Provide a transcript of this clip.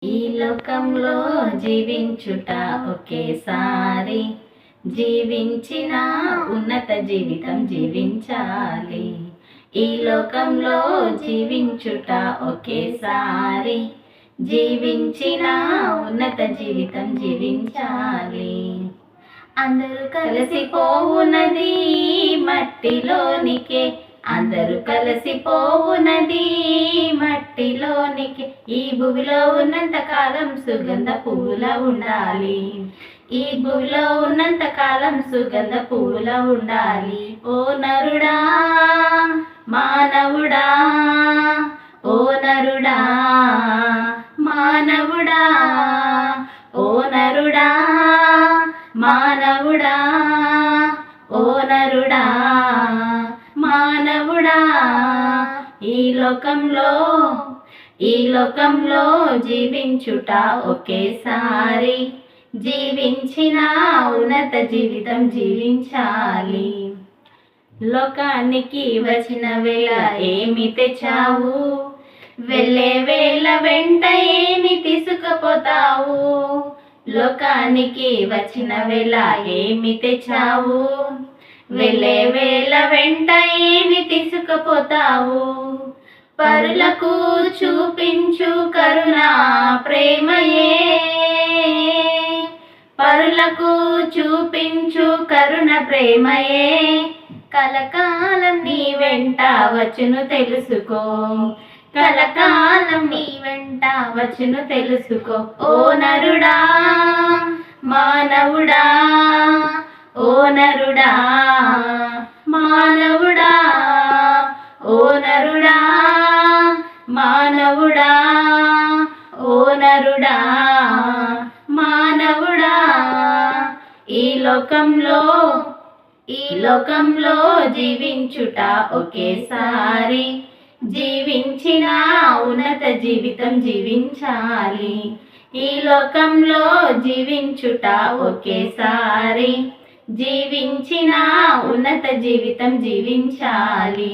ఈ లోకంలో జీవించుట ఒకేసారి, జీవించిన ఉన్నత జీవితం జీవించాలి. ఈ లోకంలో జీవించుట ఒకేసారి, జీవించిన ఉన్నత జీవితం జీవించాలి. అందరూ కలిసిపోవునది మట్టిలోనికే, అందరూ కలిసిపోవునది మట్టిలోనికి. ఈ భూమిలో ఉన్నంత కాలం సుగంధ పువ్వులా ఉండాలి. ఈ భూమిలో ఉన్నంత కాలం సుగంధ పువ్వులా ఉండాలి. ఓ నరుడా మానవుడా, ఓ నరుడా మానవుడా, ఓ నరుడా మానవుడా, ఓ నరుడా మానవుడా. ఈ లోకంలో జీవించుట ఒకేసారి, జీవించిన ఉన్నత జీవితం జీవించాలి. లోకానికి వచ్చిన వేళ ఏమి తెచ్చావు, వెళ్ళే వేళ వెంట ఏమి తీసుకుపోతావు. లోకానికి వచ్చిన వేళ ఏమి తెచ్చావు, వెళ్ళే వేళ వెంట ఏమి తీసుకుపోతావు. పరులకు చూపించు కరుణా ప్రేమయే, పరులకు చూపించు కరుణ ప్రేమయే కలకాలం నీ వెంట వచ్చును తెలుసుకో, కలకాలం నీ వెంట వచ్చును తెలుసుకో. ఓ నరుడా మానవుడా, ఓ నరుడా మానవుడా, ఓ నరుడా మానవుడా, ఓ నరుడా మానవుడా. ఈ లోకంలో జీవించుట ఒకేసారి, జీవించిన ఉన్నత జీవితం జీవించాలి. ఈ లోకంలో జీవించుట ఒకేసారి, జీవించిన ఉన్నత జీవితం జీవించాలి.